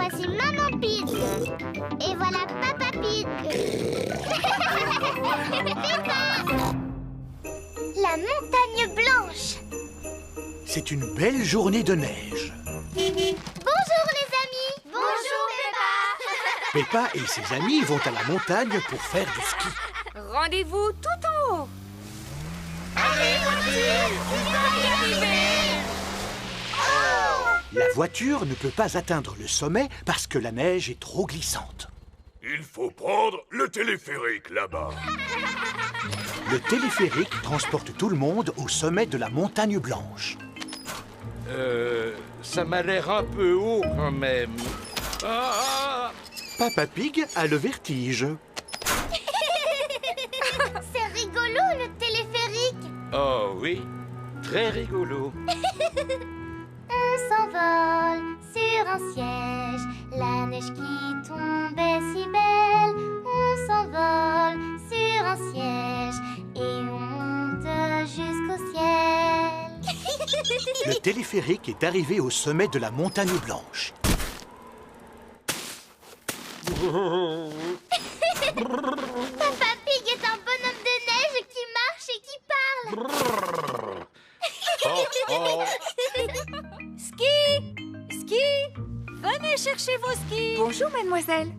Voici Maman Pig. Et voilà Papa Pig. Peppa. La montagne blanche. C'est une belle journée de neige. Bonjour les amis. Bonjour Peppa. Peppa et ses amis vont à la montagne pour faire du ski. Rendez-vous tout en haut. Allez voiture, on va y arriver. La voiture ne peut pas atteindre le sommet parce que la neige est trop glissante. Il faut prendre le téléphérique là-bas. Le téléphérique transporte tout le monde au sommet de la montagne blanche. Ça m'a l'air un peu haut quand même. Ah! Papa Pig a le vertige. C'est rigolo le téléphérique. Oh oui, très rigolo. On s'envole sur un siège, la neige qui tombe est si belle. On s'envole sur un siège et on monte jusqu'au ciel. Le téléphérique est arrivé au sommet de la montagne blanche. Papa Pig est un bonhomme de neige qui marche et qui parle. Oh, oh. Ski, venez chercher vos skis. Bonjour, mademoiselle.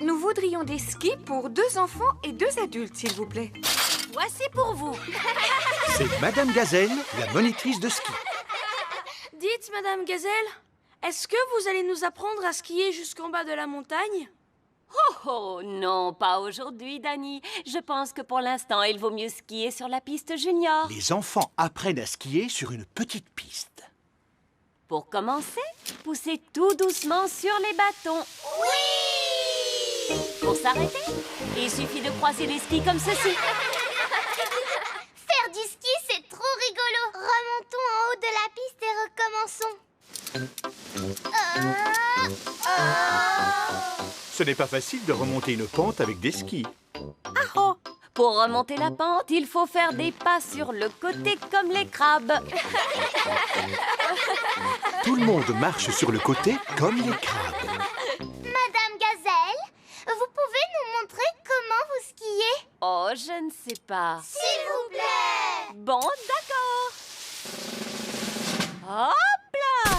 Nous voudrions des skis pour 2 enfants et 2 adultes, s'il vous plaît. Voici pour vous. C'est Madame Gazelle, la monitrice de ski. Dites, Madame Gazelle, est-ce que vous allez nous apprendre à skier jusqu'en bas de la montagne? Oh non, pas aujourd'hui, Dani. Je pense que pour l'instant, il vaut mieux skier sur la piste junior. Les enfants apprennent à skier sur une petite piste. Pour commencer, poussez tout doucement sur les bâtons. Oui! Pour s'arrêter, il suffit de croiser les skis comme ceci. Faire du ski, c'est trop rigolo. Remontons en haut de la piste et recommençons. Ce n'est pas facile de remonter une pente avec des skis. Oh, pour remonter la pente, il faut faire des pas sur le côté comme les crabes. Tout le monde marche sur le côté comme les crabes. Madame Gazelle, vous pouvez nous montrer comment vous skiez? Oh, je ne sais pas. S'il vous plaît! Bon, d'accord. Hop là!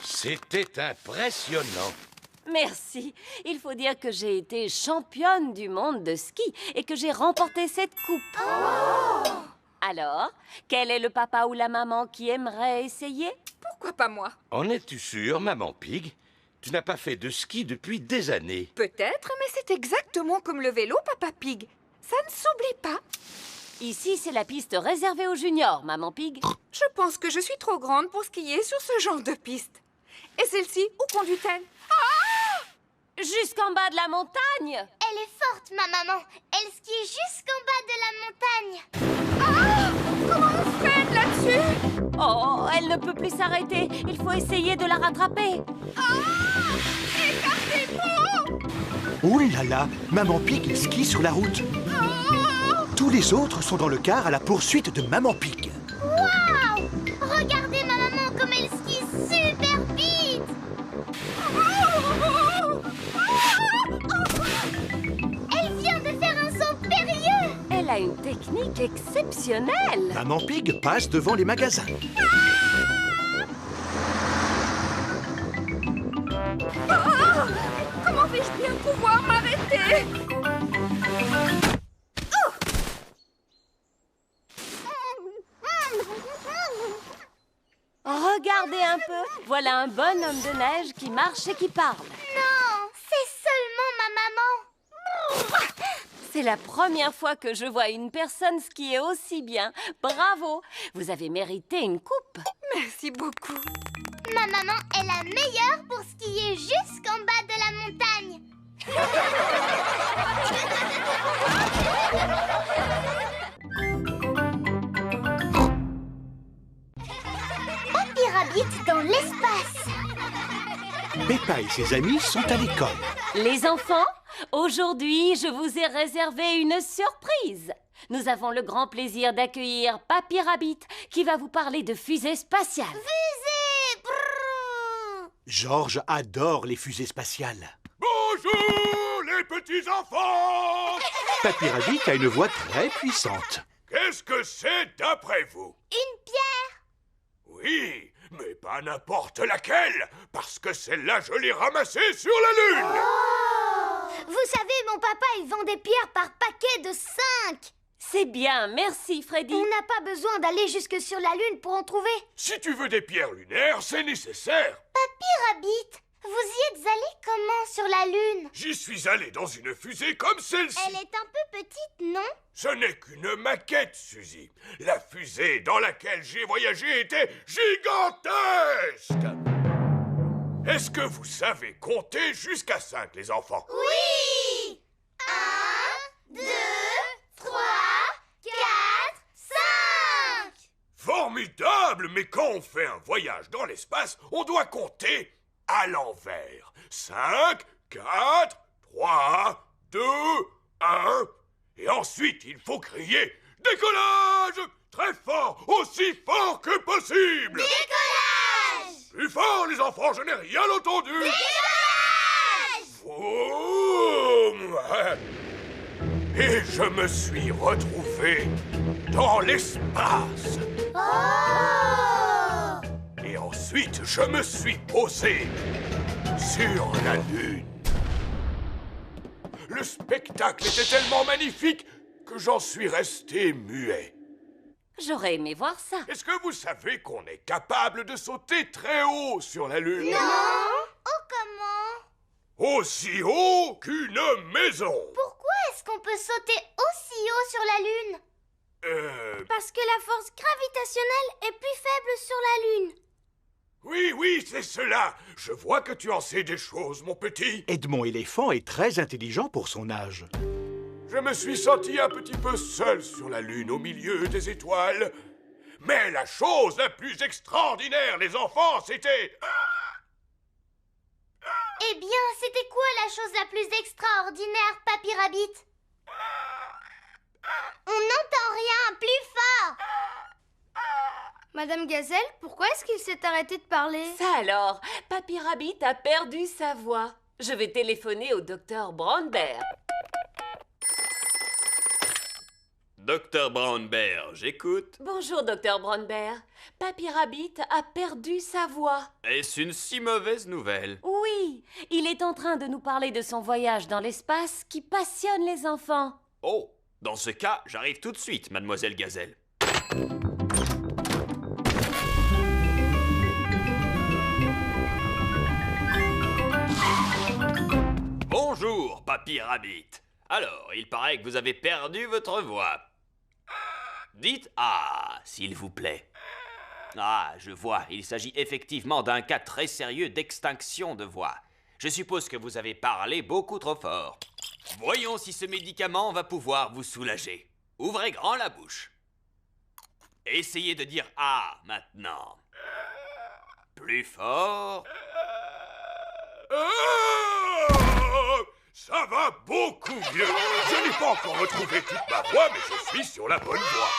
C'était impressionnant. Merci. Il faut dire que j'ai été championne du monde de ski et que j'ai remporté cette coupe. Alors, quel est le papa ou la maman qui aimerait essayer? Pourquoi pas moi? En es-tu sûre, Maman Pig? Tu n'as pas fait de ski depuis des années. Peut-être, mais c'est exactement comme le vélo, Papa Pig. Ça ne s'oublie pas. Ici, c'est la piste réservée aux juniors, Maman Pig. Je pense que je suis trop grande pour skier sur ce genre de piste. Et celle-ci, où conduit-elle? Jusqu'en bas de la montagne. Elle est forte, ma maman. Elle skie jusqu'en bas de la montagne. Comment on fait là-dessus? Oh, elle ne peut plus s'arrêter. Il faut essayer de la rattraper. Oh là là, Maman Pig skie sur la route. Tous les autres sont dans le car à la poursuite de Maman Pig. Waouh! Regardez ma maman comme elle skie super vite. Elle vient de faire un saut périlleux. Elle a une technique exceptionnelle. Maman Pig passe devant les magasins. Comment vais-je bien pouvoir m'arrêter? Regardez un peu. Voilà un bonhomme de neige qui marche et qui parle. Non, c'est seulement ma maman. C'est la première fois que je vois une personne skier aussi bien. Bravo. Vous avez mérité une coupe. Merci beaucoup. Ma maman est la meilleure pour skier jusqu'en bas de la montagne. Papy Rabbit dans l'espace. Peppa et ses amis sont à l'école. Les enfants, aujourd'hui, je vous ai réservé une surprise. Nous avons le grand plaisir d'accueillir Papy Rabbit qui va vous parler de fusée spatiale. Fusée! Brrr. Georges adore les fusées spatiales. Bonjour, les petits enfants! Papy Rabbit a une voix très puissante. Qu'est-ce que c'est d'après vous? Une pierre. Oui, mais pas n'importe laquelle, parce que celle-là, je l'ai ramassée sur la Lune! Vous savez, mon papa, il vend des pierres par paquet de 5. C'est bien, merci Freddy. On n'a pas besoin d'aller jusque sur la Lune pour en trouver. Si tu veux des pierres lunaires, c'est nécessaire. Papy Rabbit, vous y êtes allé comment sur la Lune? J'y suis allé dans une fusée comme celle-ci. Elle est un peu petite, non? Ce n'est qu'une maquette, Suzy. La fusée dans laquelle j'ai voyagé était gigantesque. Est-ce que vous savez compter jusqu'à 5, les enfants? Oui! 1, 2, 3, 4, 5! Formidable, mais quand on fait un voyage dans l'espace, on doit compter à l'envers. 5, 4, 3, 2, 1. Et ensuite, il faut crier « Décollage !» Très fort, aussi fort que possible. Décollage! Plus fort, les enfants, je n'ai rien entendu. Décollage! Vroom. Et je me suis retrouvé dans l'espace. Oh! Et ensuite, je me suis posé sur la Lune. Le spectacle était tellement magnifique que j'en suis resté muet. J'aurais aimé voir ça. Est-ce que vous savez qu'on est capable de sauter très haut sur la Lune? Non! Oh, comment? Aussi haut qu'une maison. Pourquoi est-ce qu'on peut sauter aussi haut sur la Lune? Parce que la force gravitationnelle est plus faible sur la Lune. Oui, c'est cela. Je vois que tu en sais des choses, mon petit. Edmond éléphant est très intelligent pour son âge. Je me suis senti un petit peu seul sur la Lune, au milieu des étoiles. Mais la chose la plus extraordinaire, les enfants, c'était... Eh bien, c'était quoi la chose la plus extraordinaire, Papy Rabbit? On n'entend rien, plus fort! Madame Gazelle, pourquoi est-ce qu'il s'est arrêté de parler? Ça alors, Papy Rabbit a perdu sa voix. Je vais téléphoner au docteur Brown Bear. Docteur Brown Bear, j'écoute. Bonjour, docteur Brown Bear. Papy Rabbit a perdu sa voix. Est-ce une si mauvaise nouvelle? Oui, il est en train de nous parler de son voyage dans l'espace qui passionne les enfants. Oh, dans ce cas, j'arrive tout de suite, mademoiselle Gazelle. Bonjour, Papy Rabbit. Alors, il paraît que vous avez perdu votre voix. Dites « Ah », s'il vous plaît. Ah, je vois, il s'agit effectivement d'un cas très sérieux d'extinction de voix. Je suppose que vous avez parlé beaucoup trop fort. Voyons si ce médicament va pouvoir vous soulager. Ouvrez grand la bouche. Essayez de dire « Ah » maintenant. Plus fort. Ça va beaucoup mieux. Je n'ai pas encore retrouvé toute ma voix, mais je suis sur la bonne voie.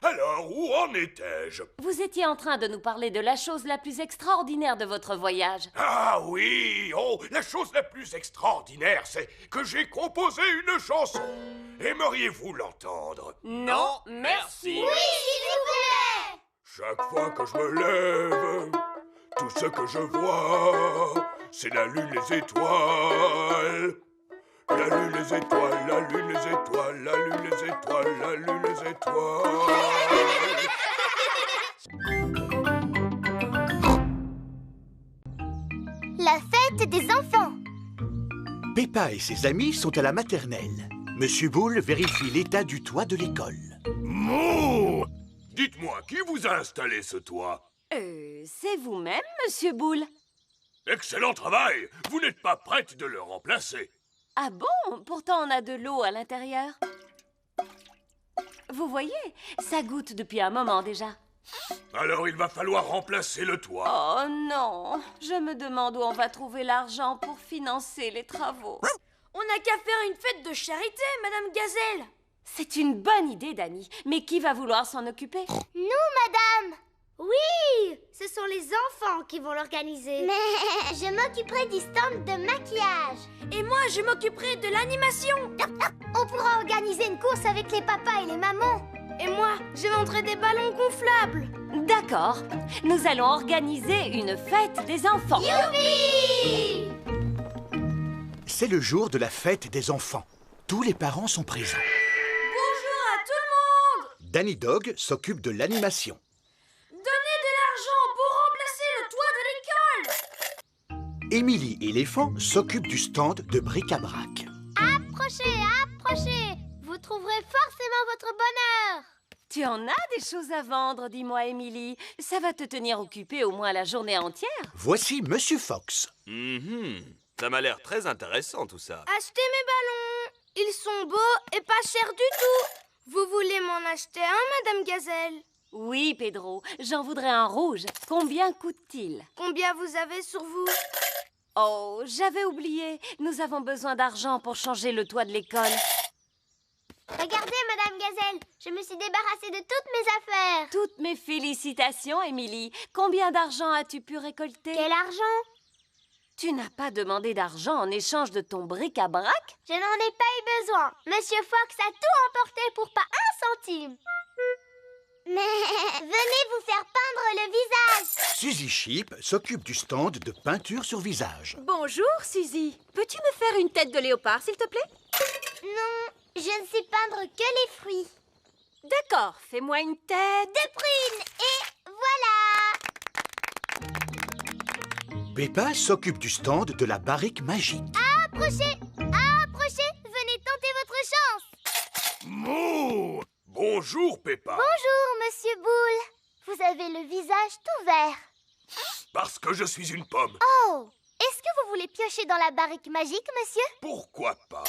Alors, où en étais-je? Vous étiez en train de nous parler de la chose la plus extraordinaire de votre voyage. Ah oui, oh, la chose la plus extraordinaire, c'est que j'ai composé une chanson. Aimeriez-vous l'entendre? Non, merci. Oui, s'il vous plaît! Chaque fois que je me lève, tout ce que je vois, c'est la lune, les étoiles. La lune, les étoiles, la lune, les étoiles, la lune, les étoiles, la lune, les étoiles. La fête des enfants. Peppa et ses amis sont à la maternelle. Monsieur Boule vérifie l'état du toit de l'école. Mouh! Dites-moi, qui vous a installé ce toit? C'est vous-même, Monsieur Boule. Excellent travail! Vous n'êtes pas prête de le remplacer. Ah bon? Pourtant, on a de l'eau à l'intérieur. Vous voyez, ça goutte depuis un moment déjà. Alors il va falloir remplacer le toit. Oh non, je me demande où on va trouver l'argent pour financer les travaux. On n'a qu'à faire une fête de charité, Madame Gazelle. C'est une bonne idée, Dani. Mais qui va vouloir s'en occuper? Nous, madame. Oui, ce sont les enfants qui vont l'organiser. Mais je m'occuperai du stand de maquillage. Et moi, je m'occuperai de l'animation. On pourra organiser une course avec les papas et les mamans. Et moi, je vendrai des ballons gonflables. D'accord, nous allons organiser une fête des enfants. Youpi! C'est le jour de la fête des enfants. Tous les parents sont présents. Bonjour à tout le monde. Danny Dog s'occupe de l'animation. Donnez de l'argent pour remplacer le toit de l'école. Émilie Éléphant s'occupe du stand de bric-à-brac. Approchez, approchez. Vous trouverez forcément votre bonheur. Tu en as des choses à vendre, dis-moi, Émilie. Ça va te tenir occupée au moins la journée entière. Voici Monsieur Fox. Ça m'a l'air très intéressant tout ça. Achetez mes ballons. Ils sont beaux et pas chers du tout. Vous voulez m'en acheter un, Madame Gazelle? Oui, Pedro, j'en voudrais un rouge. Combien coûte-t-il? Combien vous avez sur vous? Oh, j'avais oublié. Nous avons besoin d'argent pour changer le toit de l'école. Regardez, Madame Gazelle, je me suis débarrassée de toutes mes affaires. Toutes mes félicitations, Émilie. Combien d'argent as-tu pu récolter? Quel argent? Tu n'as pas demandé d'argent en échange de ton bric-à-brac? Je n'en ai pas eu besoin. Monsieur Fox a tout emporté pour pas un centime. Mais venez vous faire peindre le visage. Suzy Sheep s'occupe du stand de peinture sur visage. Bonjour, Suzy. Peux-tu me faire une tête de léopard, s'il te plaît? Non, je ne sais peindre que les fruits. D'accord, fais-moi une tête. De prune, et voilà. Peppa s'occupe du stand de la barrique magique. Approchez, approchez, venez tenter votre chance. Mouh! Bonjour, Peppa. Bonjour, Monsieur Boule. Vous avez le visage tout vert. Parce que je suis une pomme. Oh, est-ce que vous voulez piocher dans la barrique magique, monsieur? Pourquoi pas?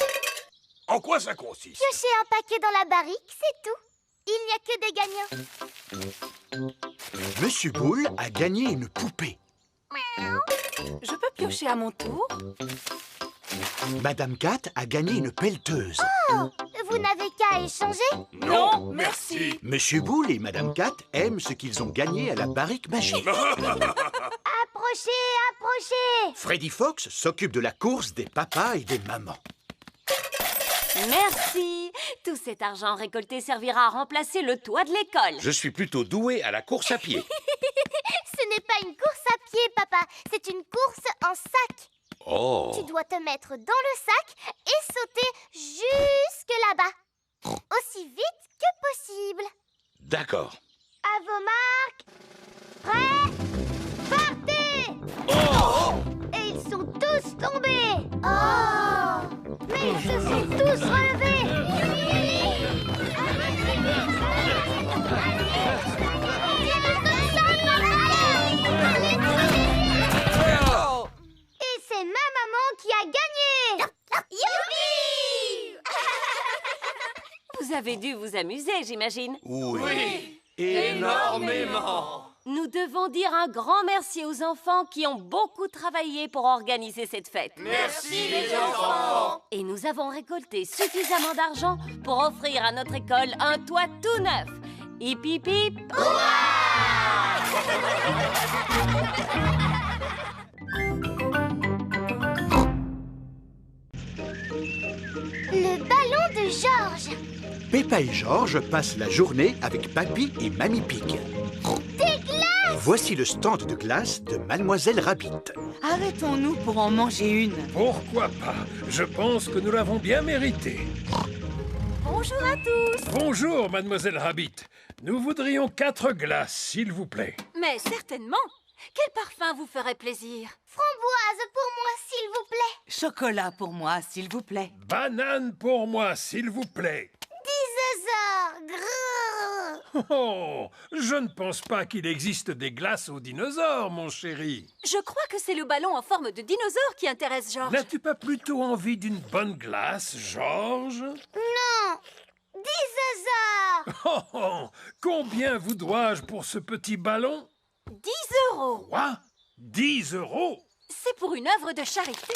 En quoi ça consiste? Piocher un paquet dans la barrique, c'est tout. Il n'y a que des gagnants. Monsieur Bull a gagné une poupée. Je peux piocher à mon tour? Madame Cat a gagné une pelleteuse. Oh, vous n'avez qu'à échanger. Non, merci. Monsieur Bull et Madame Cat aiment ce qu'ils ont gagné à la barrique magique. Approchez, approchez. Freddy Fox s'occupe de la course des papas et des mamans. Merci. Tout cet argent récolté servira à remplacer le toit de l'école. Je suis plutôt doué à la course à pied. Ce n'est pas une course à pied, papa. C'est une course en sac. Oh! Tu dois te mettre dans le sac et sauter jusque là-bas. Aussi vite que possible. D'accord. À vos marques. Prêts? Partez! Oh! Et ils sont tous tombés. Oh! Mais ils se sont tous relevés. Et c'est ma maman qui a gagné. Youpi! Vous avez dû vous amuser, j'imagine. Oui. Énormément. Nous devons dire un grand merci aux enfants qui ont beaucoup travaillé pour organiser cette fête. Merci les enfants. Et nous avons récolté suffisamment d'argent pour offrir à notre école un toit tout neuf. Hip hip hip! Le ballon de Georges. Peppa et Georges passent la journée avec Papy et Mamie Pig. Des glaces. Voici le stand de glace de Mademoiselle Rabbit. Arrêtons-nous pour en manger une. Pourquoi pas? Je pense que nous l'avons bien mérité. Bonjour à tous. Bonjour, Mademoiselle Rabbit. Nous voudrions 4 glaces, s'il vous plaît. Mais certainement. Quel parfum vous ferait plaisir? Framboise pour moi, s'il vous plaît. Chocolat pour moi, s'il vous plaît. Banane pour moi, s'il vous plaît. Dinosaure. Grrr. Oh, je ne pense pas qu'il existe des glaces aux dinosaures, mon chéri. Je crois que c'est le ballon en forme de dinosaure qui intéresse Georges. N'as-tu pas plutôt envie d'une bonne glace, Georges? Non. Dinosaure. Oh, oh, combien vous dois-je pour ce petit ballon? 10 €. Quoi? 10 €? C'est pour une œuvre de charité.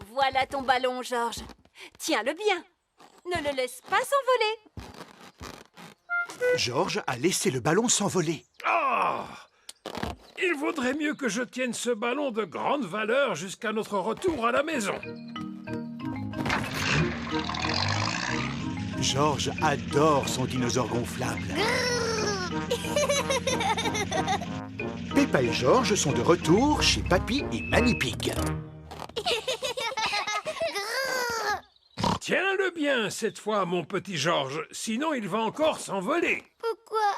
Voilà ton ballon, Georges. Tiens-le bien. Ne le laisse pas s'envoler. Georges a laissé le ballon s'envoler. vaudrait mieux que je tienne ce ballon de grande valeur jusqu'à notre retour à la maison. Georges adore son dinosaure gonflable. Peppa et Georges sont de retour chez Papy et Mamie Pig. Tiens-le bien cette fois, mon petit Georges, sinon il va encore s'envoler. Pourquoi?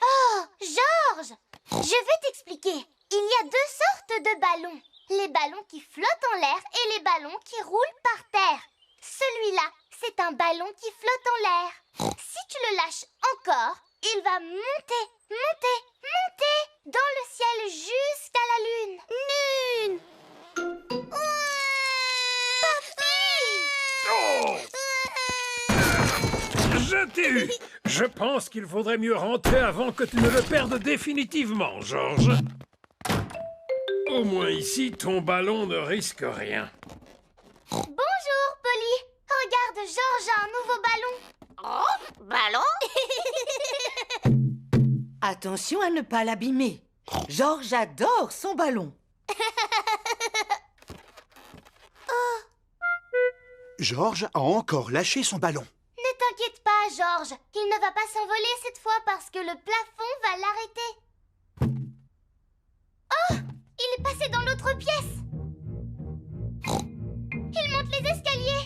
Oh, Georges! Je vais t'expliquer. Il y a deux sortes de ballons. Les ballons qui flottent en l'air et les ballons qui roulent par terre. Celui-là, c'est un ballon qui flotte en l'air. Si tu le lâches encore, il va monter, monter, monter dans le ciel jusqu'à la lune. Lune! Je t'ai eu. Je pense qu'il faudrait mieux rentrer avant que tu ne le perdes définitivement, Georges. Au moins ici, ton ballon ne risque rien. Bonjour, Polly. Regarde, Georges a un nouveau ballon. Oh, ballon? Attention à ne pas l'abîmer. Georges adore son ballon. Georges a encore lâché son ballon. Ne t'inquiète pas, Georges. Il ne va pas s'envoler cette fois parce que le plafond va l'arrêter. Oh! Il est passé dans l'autre pièce. Il monte les escaliers.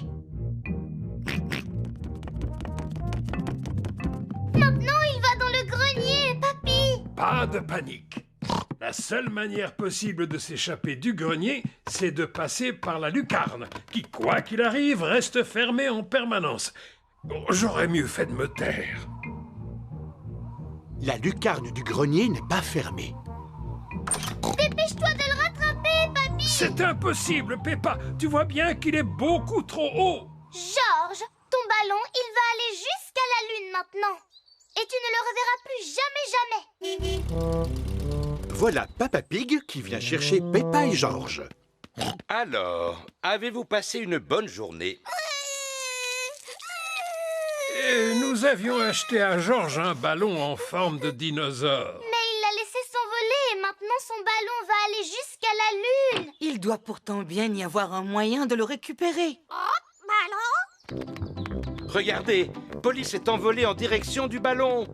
Maintenant, il va dans le grenier, Papy. Pas de panique. La seule manière possible de s'échapper du grenier, c'est de passer par la lucarne, qui, quoi qu'il arrive, reste fermée en permanence. Bon, j'aurais mieux fait de me taire. La lucarne du grenier n'est pas fermée. Dépêche-toi de le rattraper, Papy. C'est impossible, Peppa. Tu vois bien qu'il est beaucoup trop haut. Georges, ton ballon, il va aller jusqu'à la lune maintenant. Et tu ne le reverras plus jamais, jamais. Voilà Papa Pig qui vient chercher Peppa et Georges. Alors, avez-vous passé une bonne journée? Et nous avions acheté à Georges un ballon en forme de dinosaure. Mais il l'a laissé s'envoler et maintenant son ballon va aller jusqu'à la lune. Il doit pourtant bien y avoir un moyen de le récupérer. Oh, ballon? Regardez, Polly s'est envolée en direction du ballon.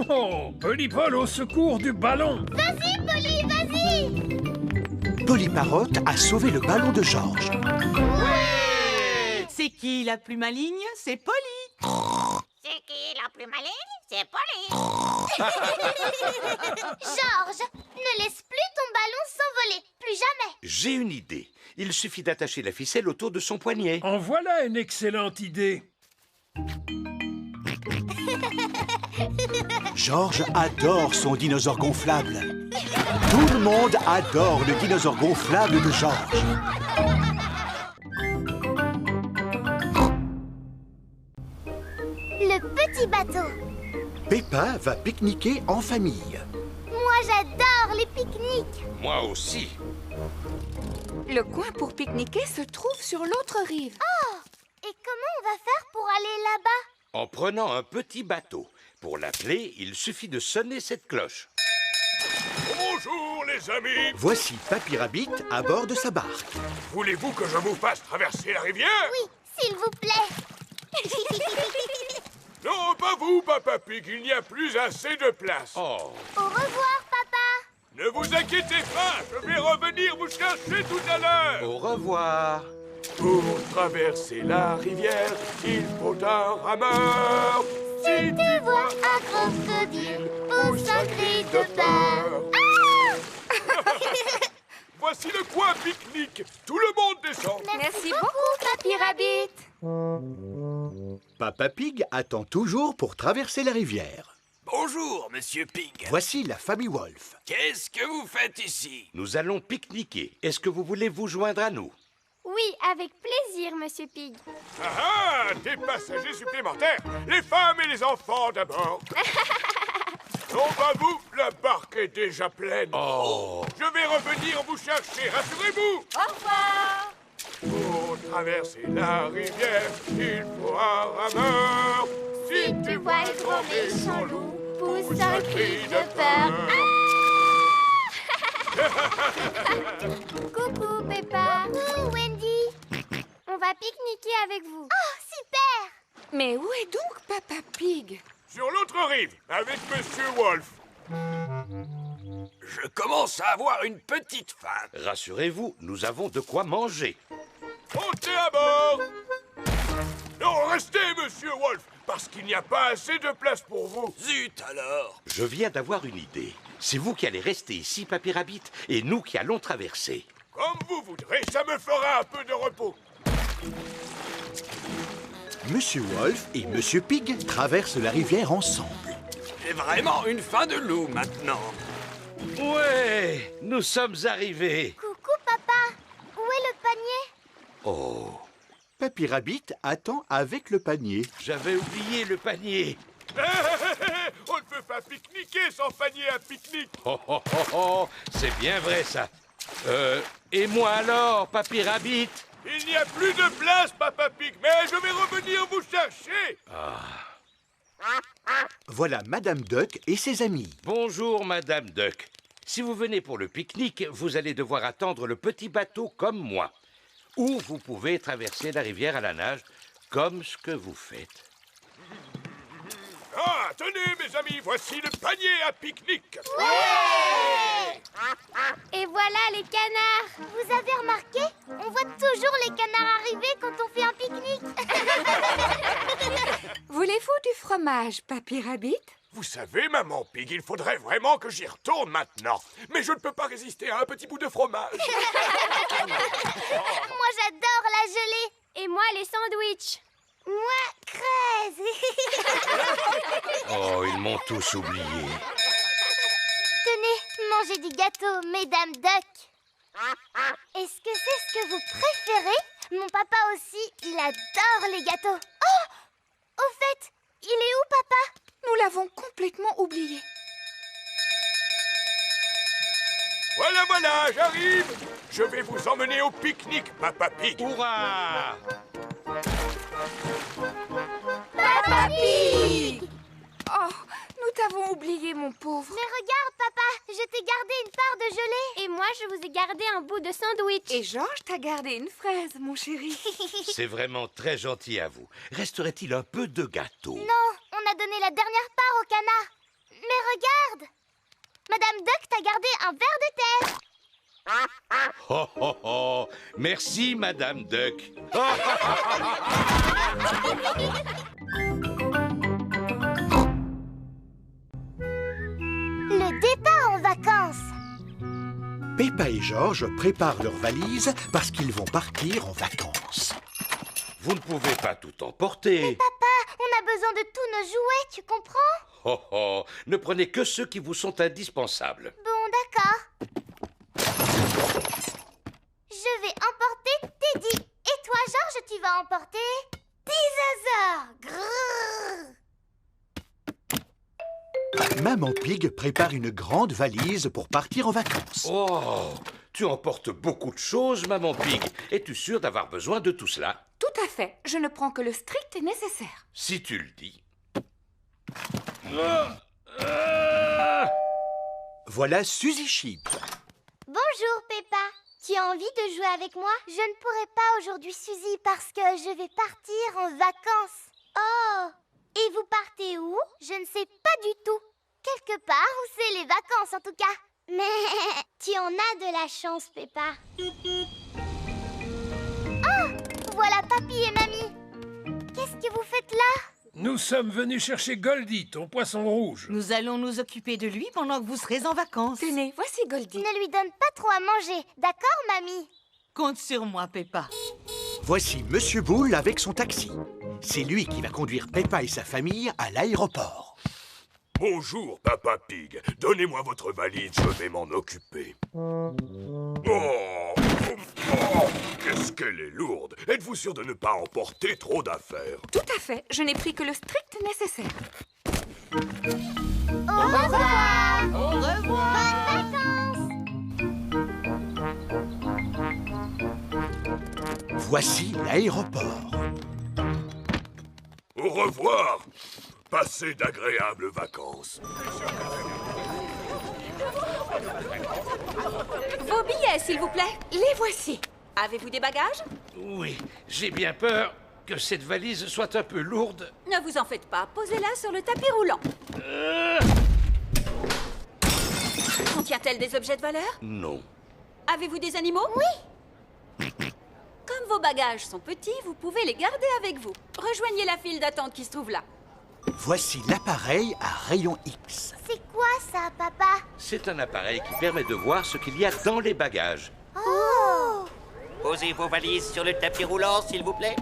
Oh, Polly Paul au secours du ballon. Vas-y, Polly, vas-y. Polly Parrot a sauvé le ballon de Georges. Ouais! C'est qui la plus maligne? C'est Polly. C'est qui la plus maligne? C'est Polly. Georges, ne laisse plus ton ballon s'envoler. Plus jamais. J'ai une idée. Il suffit d'attacher la ficelle autour de son poignet. En voilà une excellente idée. Georges adore son dinosaure gonflable. Tout le monde adore le dinosaure gonflable de Georges. Le petit bateau. Peppa va pique-niquer en famille. Moi, j'adore les pique-niques. Moi aussi. Le coin pour pique-niquer se trouve sur l'autre rive. Oh! Et comment on va faire pour aller là-bas? En prenant un petit bateau. Pour l'appeler, il suffit de sonner cette cloche. Bonjour les amis. Voici Papy Rabbit à bord de sa barque. Voulez-vous que je vous fasse traverser la rivière? Oui, s'il vous plaît. Non, pas vous, Papa Pig, il n'y a plus assez de place. Oh. Au revoir, papa. Ne vous inquiétez pas, je vais revenir vous chercher tout à l'heure. Au revoir. Pour traverser la rivière, il faut un rameur. Si tu vois un crocodile, pousse un cri de peur. Voici le coin pique-nique. Tout le monde descend. Merci beaucoup, Papy Rabbit. Papa Pig attend toujours pour traverser la rivière. Bonjour, Monsieur Pig. Voici la famille Wolf. Qu'est-ce que vous faites ici? Nous allons pique-niquer. Est-ce que vous voulez vous joindre à nous? Oui, avec plaisir, Monsieur Pig. Ah, des passagers supplémentaires. Les femmes et les enfants d'abord. Non, pas vous, la barque est déjà pleine. Oh. Je vais revenir vous chercher, rassurez-vous. Au revoir. Pour traverser la rivière, il faut un rameur. Si tu vois le grand méchant loup, pousse un cri de peur. Coucou, Peppa. Coucou, Wendy. On va pique-niquer avec vous. Oh, super! Mais où est donc Papa Pig? Sur l'autre rive, avec Monsieur Wolf. Je commence à avoir une petite faim. Rassurez-vous, nous avons de quoi manger. Montez à bord. Non, restez, Monsieur Wolf, parce qu'il n'y a pas assez de place pour vous. Zut alors. Je viens d'avoir une idée. C'est vous qui allez rester ici, Papy Rabbit, et nous qui allons traverser. Comme vous voudrez, ça me fera un peu de repos. Monsieur Wolf et Monsieur Pig traversent la rivière ensemble. J'ai vraiment une faim de loup maintenant. Ouais, nous sommes arrivés. Coucou, papa. Où est le panier? Oh, Papy Rabbit attend avec le panier. j'avais oublié le panier. On ne peut pas pique-niquer sans panier à pique-nique. Oh, oh, oh, oh, c'est bien vrai ça. Et moi alors, Papy Rabbit? Il n'y a plus de place, Papa Pig, mais je vais revenir vous chercher. Voilà Madame Duck et ses amis. Bonjour, Madame Duck. Si vous venez pour le pique-nique, vous allez devoir attendre le petit bateau comme moi. Ou vous pouvez traverser la rivière à la nage, comme ce que vous faites. Ah, tenez, mes amis, voici le panier à pique-nique. Et voilà les canards. Vous avez remarqué? On voit toujours les canards arriver quand on fait un pique-nique. Voulez-vous du fromage, Papy Rabbit? Vous savez, Maman Pig, il faudrait vraiment que j'y retourne maintenant. Mais je ne peux pas résister à un petit bout de fromage. Moi, j'adore la gelée. Et moi, les sandwichs. Moi, crèse. Oh, ils m'ont tous oublié. Tenez, mangez du gâteau, Mesdames Duck. Est-ce que c'est ce que vous préférez? Mon papa aussi, il adore les gâteaux. Oh! Au fait, il est où, papa? Nous l'avons complètement oublié. Voilà, voilà, j'arrive. Je vais vous emmener au pique-nique, Papa Pig. Hurrah! Papa Pig! Oh, nous t'avons oublié, mon pauvre. Mais regarde, papa, je t'ai gardé une part de gelée. Et moi, je vous ai gardé un bout de sandwich. Et Georges t'a gardé une fraise, mon chéri. C'est vraiment très gentil à vous. Resterait-il un peu de gâteau? Non, on a donné la dernière part au canard. Mais regarde! Madame Duck t'a gardé un ver de terre. Oh, oh, oh. Merci, Madame Duck. Le départ en vacances. Peppa et George préparent leurs valises parce qu'ils vont partir en vacances. Vous ne pouvez pas tout emporter. Papa, on a besoin de tous nos jouets, tu comprends? Oh, oh. Ne prenez que ceux qui vous sont indispensables. Bon, d'accord. Je vais emporter Teddy. Et toi, Georges, tu vas emporter Dinosaure. Grrr. Maman Pig prépare une grande valise pour partir en vacances. Oh, tu emportes beaucoup de choses, Maman Pig. Es-tu sûre d'avoir besoin de tout cela? Tout à fait. Je ne prends que le strict nécessaire. Si tu le dis. Voilà Suzy Sheep. Bonjour, Peppa. Tu as envie de jouer avec moi? Je ne pourrai pas aujourd'hui, Suzy, parce que je vais partir en vacances. Oh! Et vous partez où? Je ne sais pas du tout. Quelque part où c'est les vacances, en tout cas. Mais tu en as de la chance, Peppa. Oh! Voilà Papy et Mamie. Qu'est-ce que vous faites là? Nous sommes venus chercher Goldie, ton poisson rouge. Nous allons nous occuper de lui pendant que vous serez en vacances. Tenez, voici Goldie. Ne lui donne pas trop à manger, d'accord, Mamie? Compte sur moi, Peppa. Voici Monsieur Bull avec son taxi. C'est lui qui va conduire Peppa et sa famille à l'aéroport. Bonjour, Papa Pig. Donnez-moi votre valise, je vais m'en occuper. Oh, qu'est-ce qu'elle est lourde. Êtes-vous sûr de ne pas emporter trop d'affaires? Tout à fait. Je n'ai pris que le strict nécessaire. Au revoir! Au revoir! Bonnes vacances! Voici l'aéroport. Au revoir. Passez d'agréables vacances. Vos billets, s'il vous plaît. Les voici. Avez-vous des bagages? Oui, j'ai bien peur que cette valise soit un peu lourde. Ne vous en faites pas. Posez-la sur le tapis roulant. Contient-elle des objets de valeur? Non. Avez-vous des animaux? Oui. Comme vos bagages sont petits, vous pouvez les garder avec vous. Rejoignez la file d'attente qui se trouve là. Voici l'appareil à rayon X. C'est quoi ça, papa? C'est un appareil qui permet de voir ce qu'il y a dans les bagages. Oh! Posez vos valises sur le tapis roulant, s'il vous plaît.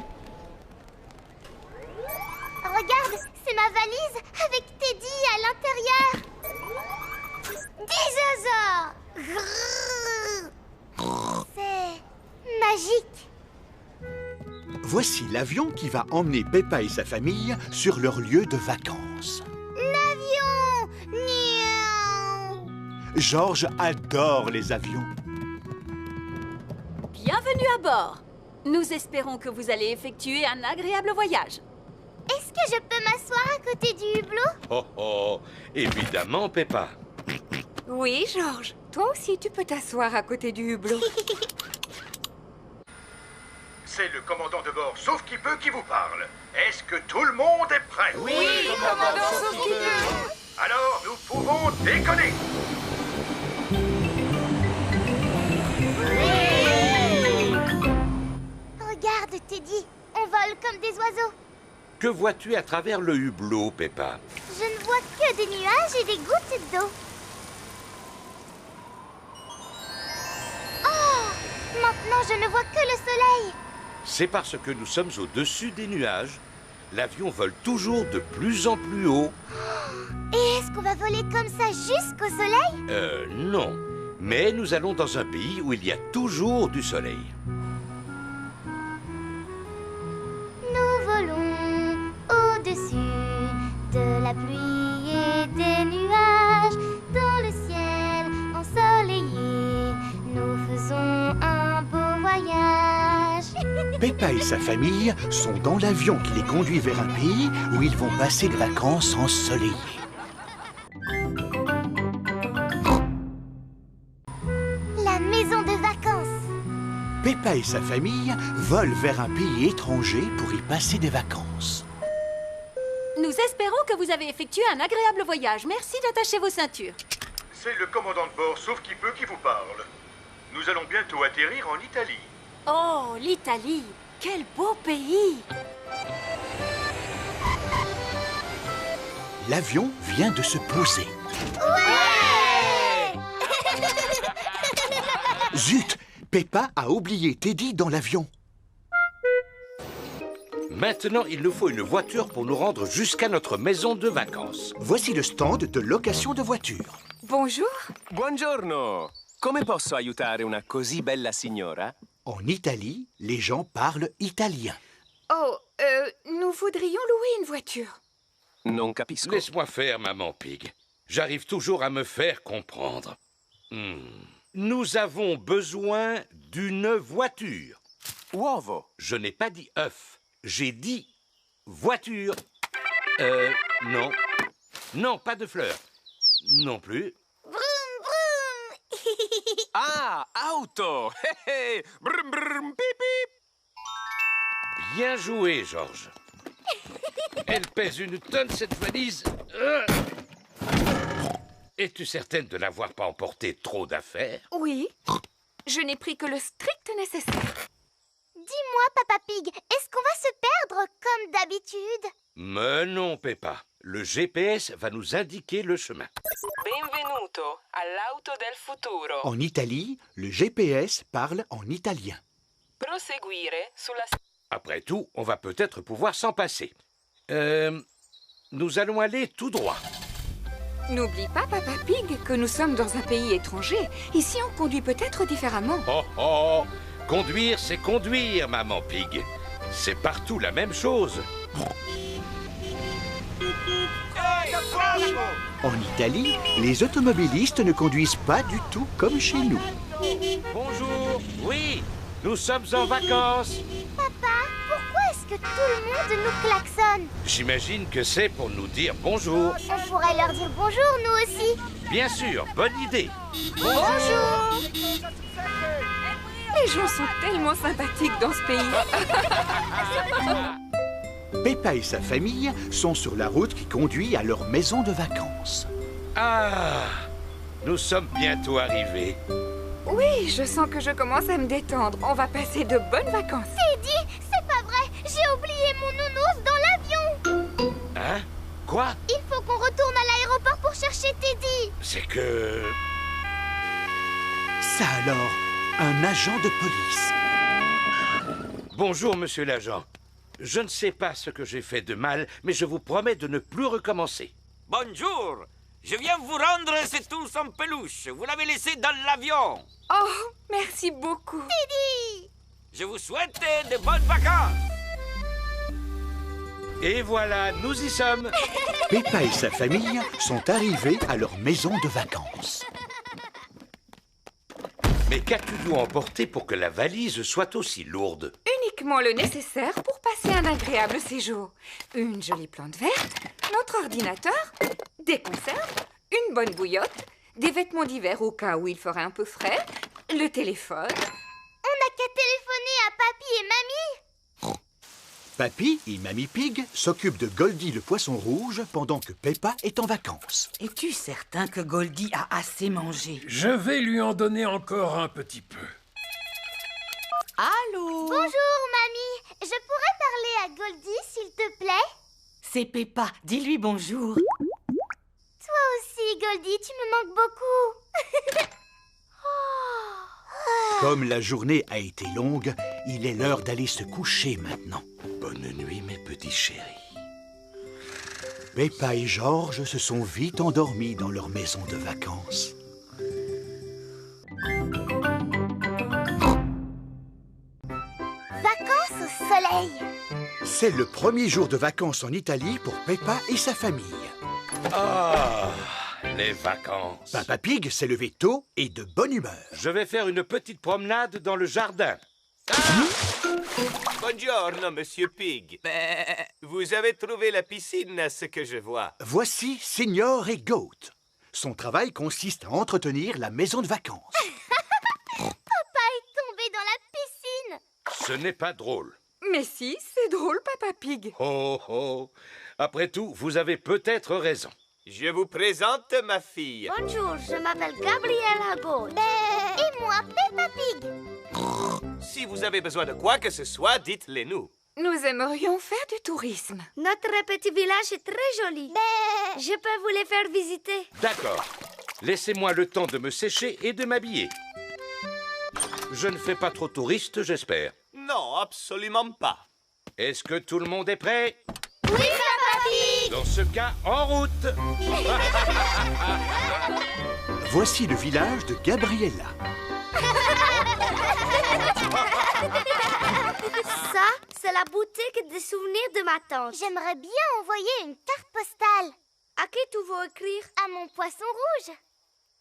Regarde, c'est ma valise avec Teddy à l'intérieur. Dinosaures! C'est magique. Voici l'avion qui va emmener Peppa et sa famille sur leur lieu de vacances. L'avion! Miaou! Georges adore les avions. Bienvenue à bord. Nous espérons que vous allez effectuer un agréable voyage. Est-ce que je peux m'asseoir à côté du hublot? Oh oh, évidemment, Peppa. Oui, Georges. Toi aussi, tu peux t'asseoir à côté du hublot. C'est le commandant de bord, sauf qui peut, qui vous parle. Est-ce que tout le monde est prêt? Oui, commandant, sauf qui peut. Alors, nous pouvons décoller. Regarde, Teddy. On vole comme des oiseaux. Que vois-tu à travers le hublot, Peppa? Je ne vois que des nuages et des gouttes d'eau. Oh! Maintenant, je ne vois que le soleil. C'est parce que nous sommes au-dessus des nuages. L'avion vole toujours de plus en plus haut. Et est-ce qu'on va voler comme ça jusqu'au soleil? Non. Mais nous allons dans un pays où il y a toujours du soleil. Nous volons au-dessus de la pluie et des nuages. Dans le ciel ensoleillé, nous faisons un beau voyage. Peppa et sa famille sont dans l'avion qui les conduit vers un pays où ils vont passer des vacances ensoleillées. La maison de vacances. Peppa et sa famille volent vers un pays étranger pour y passer des vacances. Nous espérons que vous avez effectué un agréable voyage. Merci d'attacher vos ceintures. C'est le commandant de bord, sauf qui peut, qui vous parle. Nous allons bientôt atterrir en Italie. Oh, l'Italie! Quel beau pays! L'avion vient de se poser. Ouais! Zut! Peppa a oublié Teddy dans l'avion. Maintenant, il nous faut une voiture pour nous rendre jusqu'à notre maison de vacances. Voici le stand de location de voitures. Bonjour. Buongiorno. Come posso aiutare una così bella signora? En Italie, les gens parlent italien. Oh, nous voudrions louer une voiture. Non capisco. Laisse-moi faire, maman Pig. J'arrive toujours à me faire comprendre. Nous avons besoin d'une voiture. Uovo. Je n'ai pas dit œuf. J'ai dit voiture. Non. Non, pas de fleurs. Non plus. Vroom, vroom. Ah, auto. Brum, brum, pip, pip. Bien joué, Georges. Elle pèse une tonne, cette valise. Es-tu certaine de n'avoir pas emporté trop d'affaires? Oui. Je n'ai pris que le strict nécessaire. Dis-moi, Papa Pig, est-ce qu'on va se perdre comme d'habitude? Mais non, Peppa. Le GPS va nous indiquer le chemin. Benvenuto all'auto del futuro. En Italie, le GPS parle en italien. Proseguire sulla... Après tout, on va peut-être pouvoir s'en passer. Nous allons aller tout droit. N'oublie pas, Papa Pig, que nous sommes dans un pays étranger. Ici, on conduit peut-être différemment. Oh oh! Conduire, c'est conduire, maman Pig. C'est partout la même chose. En Italie, les automobilistes ne conduisent pas du tout comme chez nous. Bonjour. Oui, nous sommes en vacances. Papa, pourquoi est-ce que tout le monde nous klaxonne? J'imagine que c'est pour nous dire bonjour. On pourrait leur dire bonjour, nous aussi. Bien sûr, bonne idée. Bonjour. Les gens sont tellement sympathiques dans ce pays. Peppa et sa famille sont sur la route qui conduit à leur maison de vacances. Ah, nous sommes bientôt arrivés. Oui, je sens que je commence à me détendre. On va passer de bonnes vacances. Teddy, c'est pas vrai. J'ai oublié mon nounours dans l'avion. Hein? Quoi? Il faut qu'on retourne à l'aéroport pour chercher Teddy. C'est que... Ça alors, un agent de police. Bonjour, monsieur l'agent. Je ne sais pas ce que j'ai fait de mal, mais je vous promets de ne plus recommencer. Bonjour. Je viens vous rendre cet ours en peluche. Vous l'avez laissé dans l'avion. Oh, merci beaucoup. Teddy. Je vous souhaite de bonnes vacances. Et voilà, nous y sommes. Peppa et sa famille sont arrivés à leur maison de vacances. Mais qu'as-tu dû emporter pour que la valise soit aussi lourde? Uniquement le nécessaire pour passer un agréable séjour. Une jolie plante verte, notre ordinateur, des conserves, une bonne bouillotte, des vêtements d'hiver au cas où il ferait un peu frais, le téléphone. On n'a qu'à téléphoner à Papy et Mamie. Papy et Mamie Pig s'occupent de Goldie le poisson rouge pendant que Peppa est en vacances. Es-tu certain que Goldie a assez mangé? Je vais lui en donner encore un petit peu. Allô? Bonjour, Mamie. Je pourrais parler à Goldie, s'il te plaît? C'est Peppa. Dis-lui bonjour. Toi aussi, Goldie, tu me manques beaucoup. Comme la journée a été longue, il est l'heure d'aller se coucher maintenant. Bonne nuit, mes petits chéris. Peppa et George se sont vite endormis dans leur maison de vacances. Vacances au soleil. C'est le premier jour de vacances en Italie pour Peppa et sa famille. Ah, les vacances. Papa Pig s'est levé tôt et de bonne humeur. Je vais faire une petite promenade dans le jardin. Buongiorno, Monsieur Pig. Vous avez trouvé la piscine, à ce que je vois. Voici Signor et Goat. Son travail consiste à entretenir la maison de vacances. Papa est tombé dans la piscine. Ce n'est pas drôle. Mais si, c'est drôle, Papa Pig. Oh, oh. Après tout, vous avez peut-être raison. Je vous présente ma fille. Bonjour, je m'appelle Gabriella Goat. Et moi, Peppa Pig. Si vous avez besoin de quoi que ce soit, dites-les nous. Nous aimerions faire du tourisme. Notre petit village est très joli. Je peux vous les faire visiter. D'accord. Laissez-moi le temps de me sécher et de m'habiller. Je ne fais pas trop touriste, j'espère. Non, absolument pas. Est-ce que tout le monde est prêt? Oui, Papa Pig. Dans ce cas, en route. Voici le village de Gabriella. Ça, c'est la boutique des souvenirs de ma tante. J'aimerais bien envoyer une carte postale. À qui tu veux écrire? À mon poisson rouge.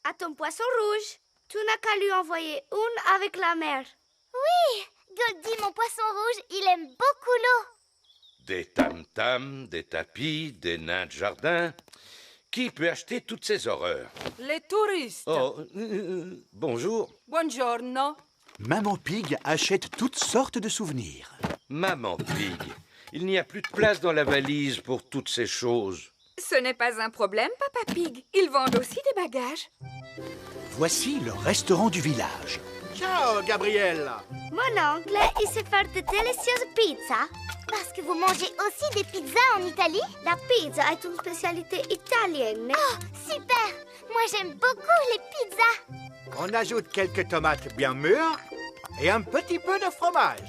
À ton poisson rouge. Tu n'as qu'à lui envoyer une avec la mer. Oui, Goldie, mon poisson rouge, il aime beaucoup l'eau. Des tam-tams, des tapis, des nains de jardin. Qui peut acheter toutes ces horreurs? Les touristes. Oh, bonjour. Buongiorno. Maman Pig achète toutes sortes de souvenirs. Maman Pig, il n'y a plus de place dans la valise pour toutes ces choses. Ce n'est pas un problème, Papa Pig. Ils vendent aussi des bagages. Voici le restaurant du village. Ciao, Gabriella. Mon oncle, il sait faire de délicieuses pizzas. Parce que vous mangez aussi des pizzas en Italie? La pizza est une spécialité italienne. Oh, super! Moi, j'aime beaucoup les pizzas. On ajoute quelques tomates bien mûres et un petit peu de fromage.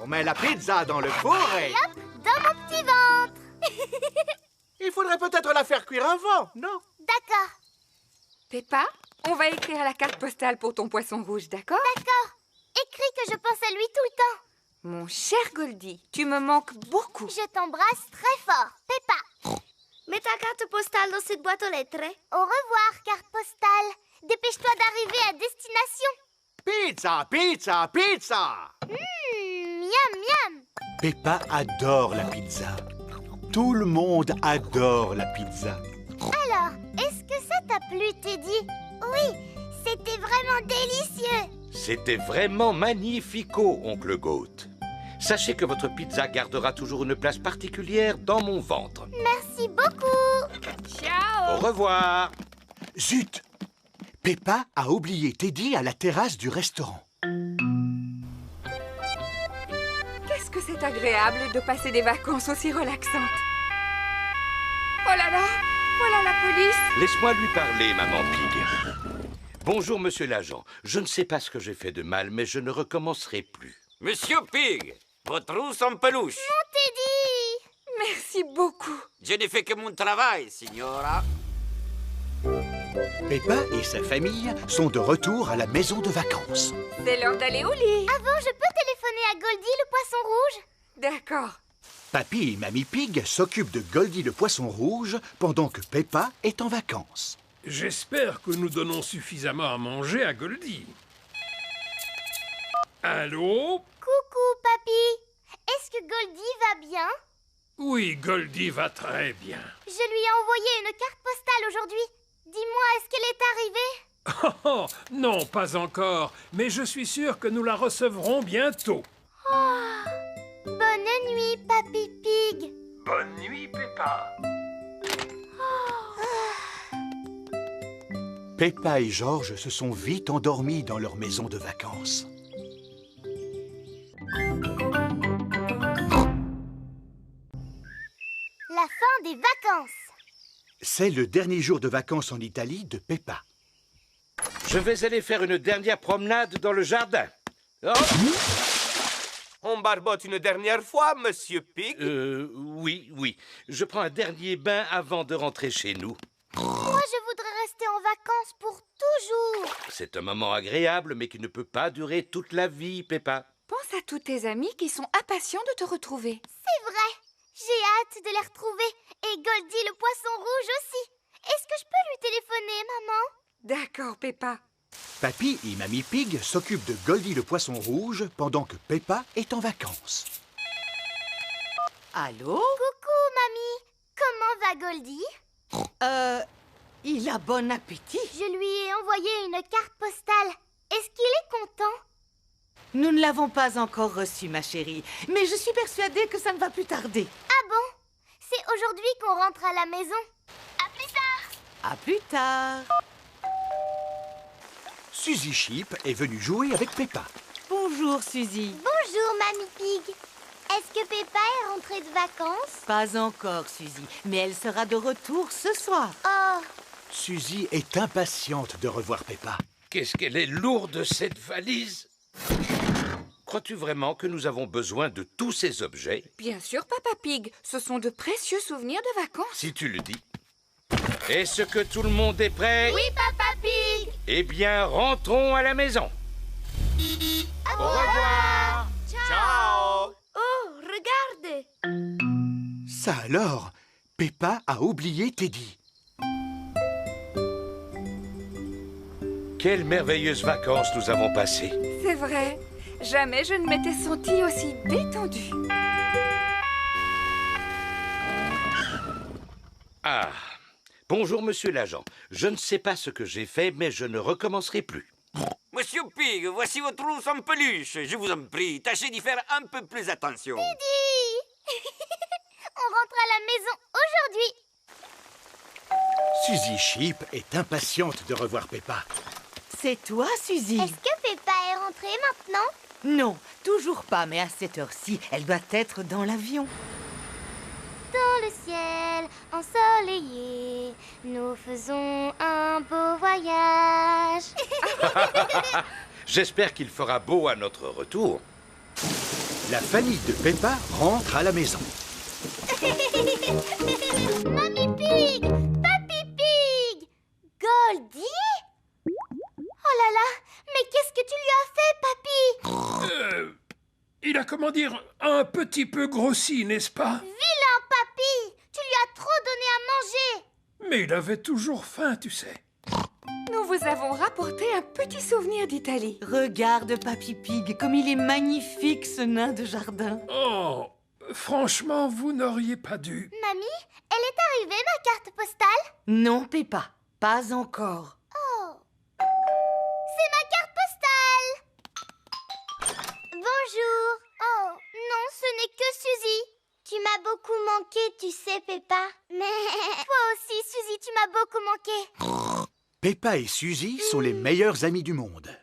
On met la pizza dans le four et... hop, dans mon petit ventre. Il faudrait peut-être la faire cuire avant, non? D'accord. Peppa, on va écrire la carte postale pour ton poisson rouge, d'accord? D'accord. Écris que je pense à lui tout le temps. Mon cher Goldie, tu me manques beaucoup. Je t'embrasse très fort, Peppa. Mets ta carte postale dans cette boîte aux lettres. Au revoir, carte postale. Dépêche-toi d'arriver à destination. Pizza, pizza, pizza! Miam, miam. Peppa adore la pizza. Tout le monde adore la pizza. Alors, est-ce que ça t'a plu, Teddy? Oui, c'était vraiment délicieux. C'était vraiment magnifico, oncle Goat. Sachez que votre pizza gardera toujours une place particulière dans mon ventre. Merci beaucoup. Ciao. Au revoir. Zut! Peppa a oublié Teddy à la terrasse du restaurant. Qu'est-ce que c'est agréable de passer des vacances aussi relaxantes. Oh là là, voilà la police. Laisse-moi lui parler, maman Pig. Bonjour, monsieur l'agent. Je ne sais pas ce que j'ai fait de mal, mais je ne recommencerai plus. Monsieur Pig, votre roue en peluche. Mon Teddy! Merci beaucoup. Je n'ai fait que mon travail, signora. Peppa et sa famille sont de retour à la maison de vacances. C'est l'heure d'aller au lit. Avant, je peux téléphoner à Goldie, le poisson rouge? D'accord. Papy et Mamie Pig s'occupent de Goldie le poisson rouge pendant que Peppa est en vacances. J'espère que nous donnons suffisamment à manger à Goldie. Allô? Coucou, papy. Est-ce que Goldie va bien? Oui, Goldie va très bien. Je lui ai envoyé une carte postale aujourd'hui. Dis-moi, est-ce qu'elle est arrivée? Oh, non, pas encore, mais je suis sûr que nous la recevrons bientôt. Oh. Bonne nuit, Papy Pig. Bonne nuit, Peppa. Peppa et George se sont vite endormis dans leur maison de vacances. La fin des vacances. C'est le dernier jour de vacances en Italie de Peppa. Je vais aller faire une dernière promenade dans le jardin. Oh. On barbote une dernière fois, Monsieur Pig? Oui. Je prends un dernier bain avant de rentrer chez nous. Moi, je voudrais rester en vacances pour toujours. C'est un moment agréable, mais qui ne peut pas durer toute la vie, Peppa. Pense à tous tes amis qui sont impatients de te retrouver. C'est vrai. J'ai hâte de les retrouver. Et Goldie le poisson rouge aussi. Est-ce que je peux lui téléphoner, maman? D'accord, Peppa. Papy et Mamie Pig s'occupent de Goldie le poisson rouge pendant que Peppa est en vacances. Allô? Coucou, mamie. Comment va Goldie? Il a bon appétit. Je lui ai envoyé une carte postale. Est-ce qu'il est content? Nous ne l'avons pas encore reçu, ma chérie. Mais je suis persuadée que ça ne va plus tarder. Ah bon? C'est aujourd'hui qu'on rentre à la maison. À plus tard. À plus tard. Suzy Sheep est venue jouer avec Peppa. Bonjour, Suzy. Bonjour, Mamie Pig. Est-ce que Peppa est rentrée de vacances? Pas encore, Suzy, mais elle sera de retour ce soir. Oh. Suzy est impatiente de revoir Peppa. Qu'est-ce qu'elle est lourde, cette valise! Crois-tu vraiment que nous avons besoin de tous ces objets? Bien sûr, Papa Pig. Ce sont de précieux souvenirs de vacances. Si tu le dis. Est-ce que tout le monde est prêt? Oui, Papa Pig. Eh bien, rentrons à la maison. Au revoir. Ciao. Oh, regardez. Ça alors, Peppa a oublié Teddy. Quelles merveilleuses vacances nous avons passées. C'est vrai. Jamais je ne m'étais sentie aussi détendue. Ah, bonjour, monsieur l'agent. Je ne sais pas ce que j'ai fait, mais je ne recommencerai plus. Monsieur Pig, voici votre roue en peluche. Je vous en prie, tâchez d'y faire un peu plus attention. Teddy. On rentre à la maison aujourd'hui. Suzy Sheep est impatiente de revoir Peppa. C'est toi, Suzy? Est-ce que Peppa est rentrée maintenant? Non, toujours pas, mais à cette heure-ci, elle doit être dans l'avion. Dans le ciel ensoleillé, nous faisons un beau voyage. J'espère qu'il fera beau à notre retour. La famille de Peppa rentre à la maison. Mamie Pig! Papy Pig! Goldie? Oh là là! Mais qu'est-ce que tu lui as fait, papy? Il a, comment dire, un petit peu grossi, n'est-ce pas? Vilain papy! Tu lui as trop donné à manger! Mais il avait toujours faim, tu sais. nous vous avons rapporté un petit souvenir d'Italie. Regarde, Papy Pig, comme il est magnifique, ce nain de jardin. Oh, franchement, vous n'auriez pas dû. Mamie, elle est arrivée, ma carte postale? Non, Peppa, pas encore. Oh, c'est ma carte postale! Bonjour. Oh, non, ce n'est que Suzy. Tu m'as beaucoup manqué, tu sais, Peppa. Mais toi aussi, Suzy, tu m'as beaucoup manqué. Peppa et Suzy sont les meilleurs amis du monde.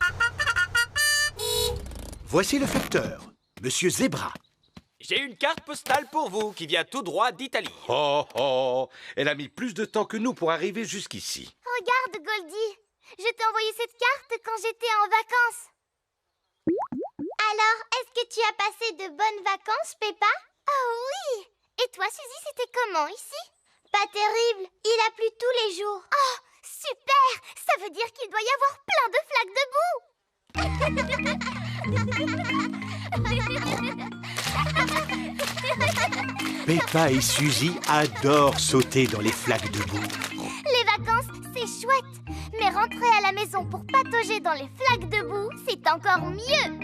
Voici le facteur, Monsieur Zebra. J'ai une carte postale pour vous qui vient tout droit d'Italie. Oh, oh, elle a mis plus de temps que nous pour arriver jusqu'ici. Regarde, Goldie. Je t'ai envoyé cette carte quand j'étais en vacances. Alors, est-ce que tu as passé de bonnes vacances, Peppa? Oh oui! Et toi, Suzy, c'était comment ici? Pas terrible. Il a plu tous les jours. Oh, super! Ça veut dire qu'il doit y avoir plein de flaques de boue. Peppa et Suzy adorent sauter dans les flaques de boue. Les vacances, c'est chouette. Mais rentrer à la maison pour patauger dans les flaques de boue, c'est encore mieux.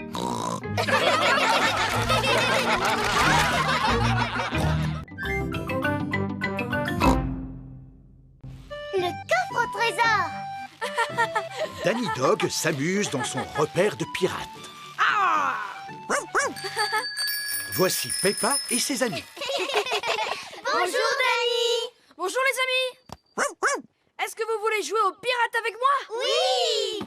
Le coffre au trésor. Danny Dog s'amuse dans son repère de pirates. Voici Peppa et ses amis. Bonjour, Danny. Bonjour, les amis. Est-ce que vous voulez jouer aux pirates avec moi? Oui.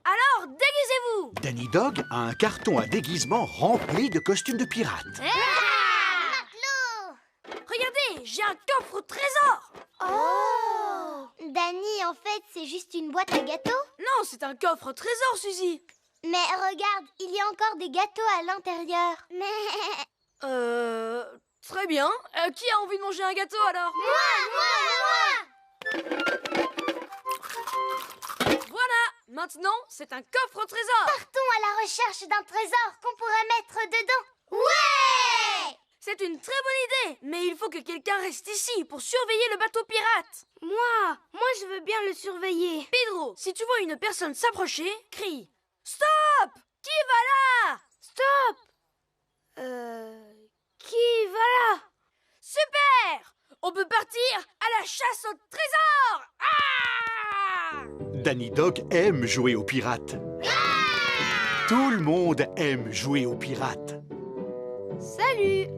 Alors, déguisez-vous. Danny Dog a un carton à déguisement rempli de costumes de pirates. Matelot. Regardez, j'ai un coffre au trésor. Oh. Danny, en fait, c'est juste une boîte à gâteaux? Non, c'est un coffre au trésor, Suzy. Mais regarde, il y a encore des gâteaux à l'intérieur. Mais... Très bien. Qui a envie de manger un gâteau, alors? Moi. Voilà. Maintenant, c'est un coffre au trésor. Partons à la recherche d'un trésor qu'on pourrait mettre dedans. Ouais! C'est une très bonne idée, mais il faut que quelqu'un reste ici pour surveiller le bateau pirate. Moi, je veux bien le surveiller. Pedro, si tu vois une personne s'approcher, crie « Stop! Qui va là ?» Stop! Qui va là? Super! On peut partir à la chasse au trésor! Ah! Danny Dog aime jouer aux pirates. Tout le monde aime jouer aux pirates. Salut!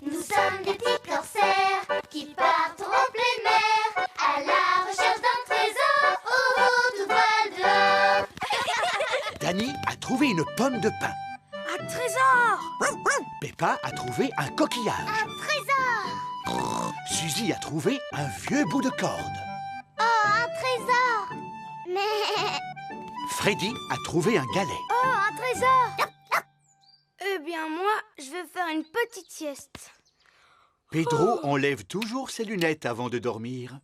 Nous sommes des petits corsaires qui partent en pleine mer à la recherche d'un trésor au haut voile dehors. Danny a trouvé une pomme de pin. Un trésor! Peppa a trouvé un coquillage. Un trésor! Suzy a trouvé un vieux bout de corde. Oh, un trésor! Mais... Freddy a trouvé un galet. Oh, un trésor! Eh bien, moi, je vais faire une petite sieste. Pedro enlève toujours ses lunettes avant de dormir.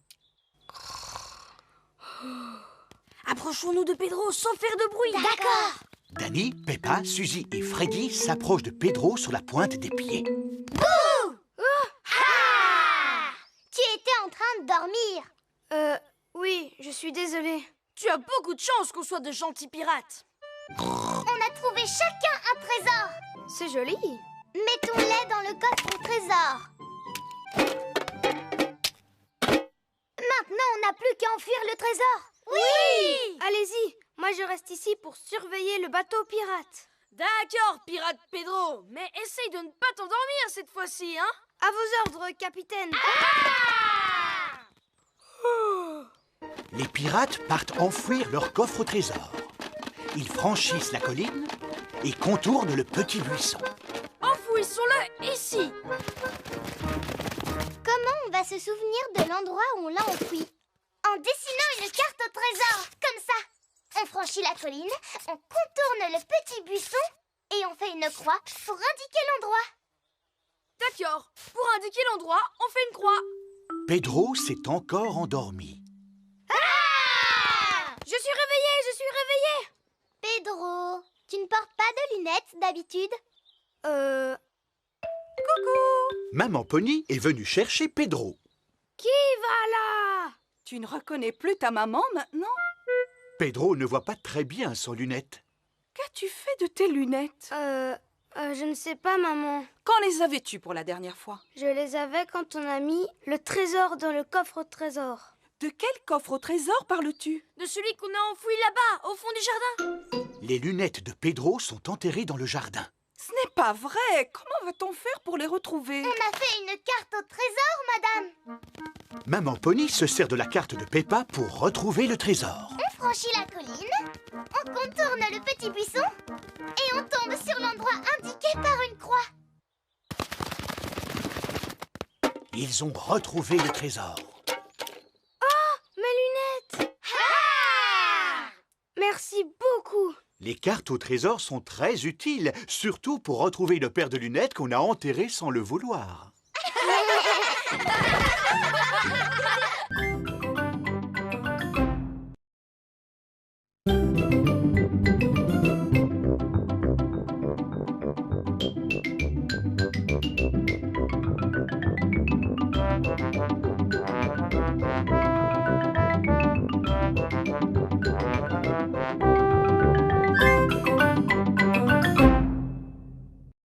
Approchons-nous de Pedro sans faire de bruit. D'accord. Danny, Peppa, Suzy et Freddy s'approchent de Pedro sur la pointe des pieds. Bouh! Ah! Tu étais en train de dormir. Oui, je suis désolée. Tu as beaucoup de chance qu'on soit de gentils pirates. On a trouvé chacun un trésor. C'est joli. Mettons-les dans le coffre au trésor. Maintenant, on n'a plus qu'à enfuir le trésor. Oui! Allez-y, moi je reste ici pour surveiller le bateau pirate. D'accord, pirate Pedro, mais essaye de ne pas t'endormir cette fois-ci, hein? À vos ordres, capitaine. Les pirates partent enfouir leur coffre au trésor. Ils franchissent la colline et contournent le petit buisson. Enfouissons-le ici. Comment on va se souvenir de l'endroit où on l'a enfoui? En dessinant une carte au trésor, comme ça. On franchit la colline, on contourne le petit buisson et on fait une croix pour indiquer l'endroit. D'accord. Pour indiquer l'endroit, on fait une croix. Pedro s'est encore endormi. Ah! Je suis réveillée. Pedro, tu ne portes pas de lunettes d'habitude? Coucou. Maman Pony est venue chercher Pedro. Qui va là? Tu ne reconnais plus ta maman maintenant? Pedro ne voit pas très bien sans lunettes. Qu'as-tu fait de tes lunettes? Je ne sais pas, maman. Quand les avais-tu pour la dernière fois? Je les avais quand on a mis le trésor dans le coffre au trésor. De quel coffre au trésor parles-tu? De celui qu'on a enfoui là-bas, au fond du jardin. Les lunettes de Pedro sont enterrées dans le jardin. Ce n'est pas vrai. Comment va-t-on faire pour les retrouver? On a fait une carte au trésor, madame. Maman Pony se sert de la carte de Peppa pour retrouver le trésor. On franchit la colline, on contourne le petit buisson et on tombe sur l'endroit indiqué par une croix. Ils ont retrouvé le trésor. Oh, mes lunettes! Merci beaucoup. Les cartes au trésor sont très utiles, surtout pour retrouver le paire de lunettes qu'on a enterré sans le vouloir.